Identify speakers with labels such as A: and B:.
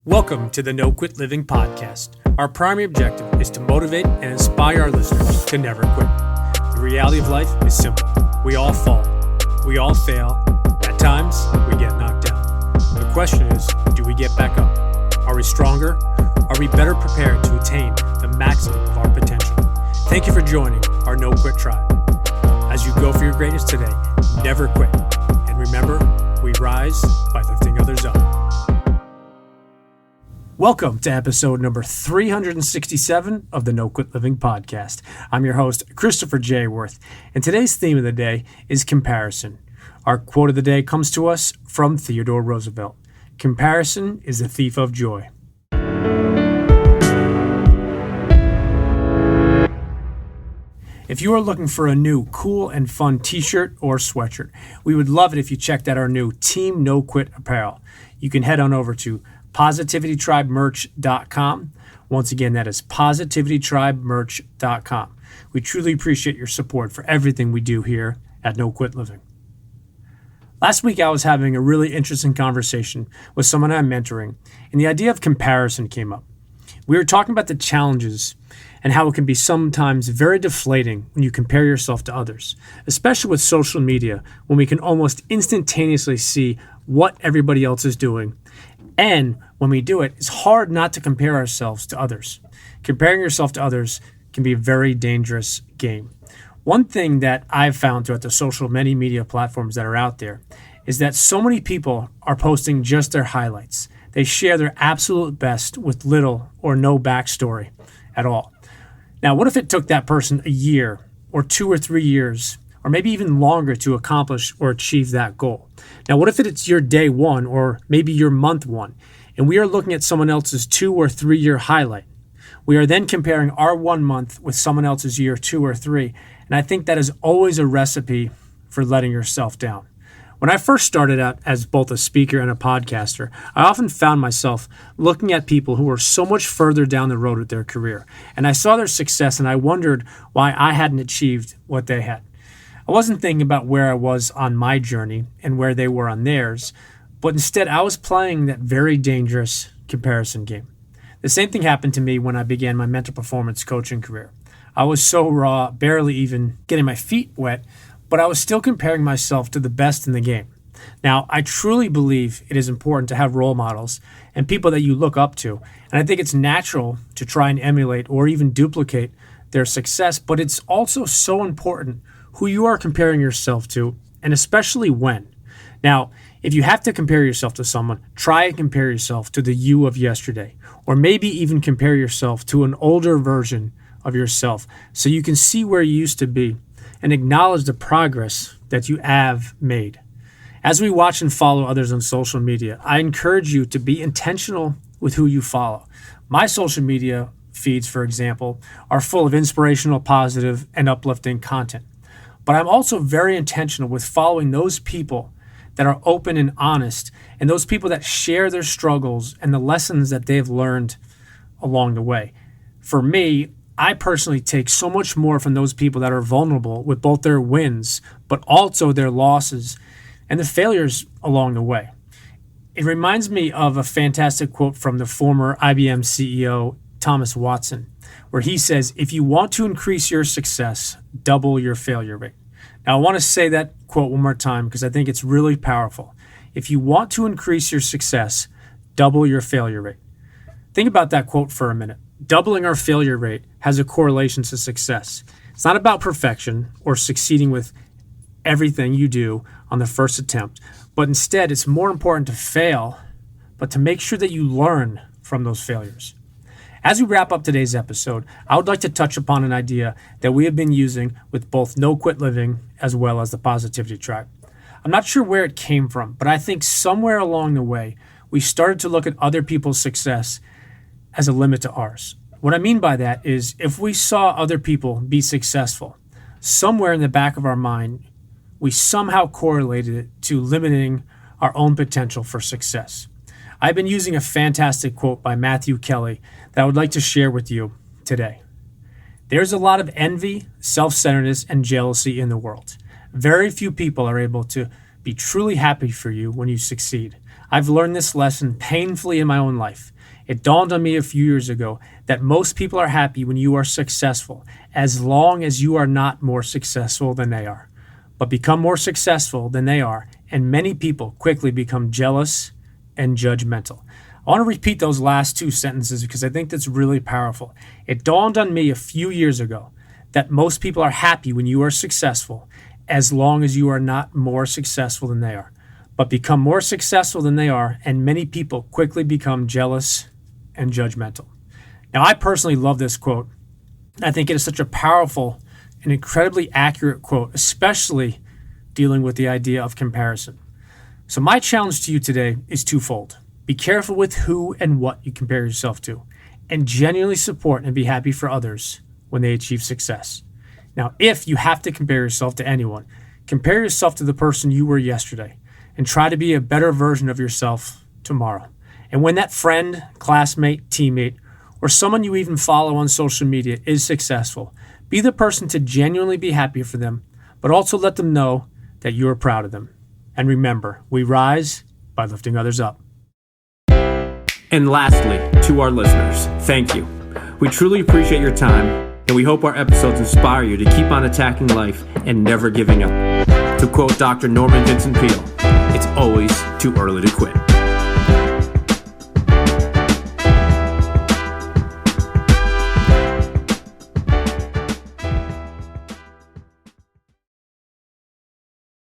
A: Welcome to the No Quit Living podcast. Our primary objective is to motivate and inspire our listeners to never quit. The reality of life is simple. We all fall. We all fail. At times, we get knocked down. The question is, do we get back up? Are we stronger? Are we better prepared to attain the maximum of our potential? Thank you for joining our No Quit tribe. As you go for your greatness today, never quit. And remember, we rise by lifting others up. Welcome to episode number 367 of the No Quit Living podcast. I'm your host, Christopher J. Worth, and today's theme of the day is comparison. Our quote of the day comes to us from Theodore Roosevelt. Comparison is the thief of joy. If you are looking for a new cool and fun t-shirt or sweatshirt, we would love it if you checked out our new Team No Quit apparel. You can head on over to positivitytribemerch.com. Once again, that is positivitytribemerch.com. We truly appreciate your support for everything we do here at No Quit Living. Last week, I was having a really interesting conversation with someone I'm mentoring, and the idea of comparison came up. We were talking about the challenges and how it can be sometimes very deflating when you compare yourself to others, especially with social media, when we can almost instantaneously see what everybody else is doing. And when we do it, it's hard not to compare ourselves to others. Comparing yourself to others can be a very dangerous game. One thing that I've found throughout the social many media platforms that are out there is that so many people are posting just their highlights. They share their absolute best with little or no backstory at all. Now, what if it took that person a year or 2 or 3 years or maybe even longer to accomplish or achieve that goal? Now, what if it's your day one or maybe your month one, and we are looking at someone else's 2 or 3 year highlight? We are then comparing our 1 month with someone else's year 2 or 3, and I think that is always a recipe for letting yourself down. When I first started out as both a speaker and a podcaster, I often found myself looking at people who were so much further down the road with their career, and I saw their success and I wondered why I hadn't achieved what they had. I wasn't thinking about where I was on my journey and where they were on theirs, but instead I was playing that very dangerous comparison game. The same thing happened to me when I began my mental performance coaching career. I was so raw, barely even getting my feet wet, but I was still comparing myself to the best in the game. Now, I truly believe it is important to have role models and people that you look up to, and I think it's natural to try and emulate or even duplicate their success, but it's also so important who you are comparing yourself to, and especially when. Now, if you have to compare yourself to someone, try and compare yourself to the you of yesterday, or maybe even compare yourself to an older version of yourself so you can see where you used to be and acknowledge the progress that you have made. As we watch and follow others on social media, I encourage you to be intentional with who you follow. My social media feeds, for example, are full of inspirational, positive, and uplifting content. But I'm also very intentional with following those people that are open and honest, and those people that share their struggles and the lessons that they've learned along the way. For me, I personally take so much more from those people that are vulnerable with both their wins, but also their losses and the failures along the way. It reminds me of a fantastic quote from the former IBM CEO, Thomas Watson, where he says, "If you want to increase your success, double your failure rate." Now, I want to say that quote one more time because I think it's really powerful. If you want to increase your success, double your failure rate. Think about that quote for a minute. Doubling our failure rate has a correlation to success. It's not about perfection or succeeding with everything you do on the first attempt, but instead it's more important to fail, but to make sure that you learn from those failures. As we wrap up today's episode, I would like to touch upon an idea that we have been using with both No Quit Living as well as the Positivity Tribe. I'm not sure where it came from, but I think somewhere along the way, we started to look at other people's success as a limit to ours. What I mean by that is if we saw other people be successful, somewhere in the back of our mind, we somehow correlated it to limiting our own potential for success. I've been using a fantastic quote by Matthew Kelly that I would like to share with you today. There's a lot of envy, self-centeredness, and jealousy in the world. Very few people are able to be truly happy for you when you succeed. I've learned this lesson painfully in my own life. It dawned on me a few years ago that most people are happy when you are successful, as long as you are not more successful than they are. But become more successful than they are, and many people quickly become jealous and judgmental. I want to repeat those last two sentences because I think that's really powerful. It dawned on me a few years ago that most people are happy when you are successful, as long as you are not more successful than they are. But become more successful than they are, and many people quickly become jealous and judgmental. Now, I personally love this quote. I think it is such a powerful and incredibly accurate quote, especially dealing with the idea of comparison. So my challenge to you today is twofold. Be careful with who and what you compare yourself to, and genuinely support and be happy for others when they achieve success. Now, if you have to compare yourself to anyone, compare yourself to the person you were yesterday and try to be a better version of yourself tomorrow. And when that friend, classmate, teammate, or someone you even follow on social media is successful, be the person to genuinely be happy for them, but also let them know that you are proud of them. And remember, we rise by lifting others up. And lastly, to our listeners, thank you. We truly appreciate your time, and we hope our episodes inspire you to keep on attacking life and never giving up. To quote Dr. Norman Vincent Peale, it's always too early to quit.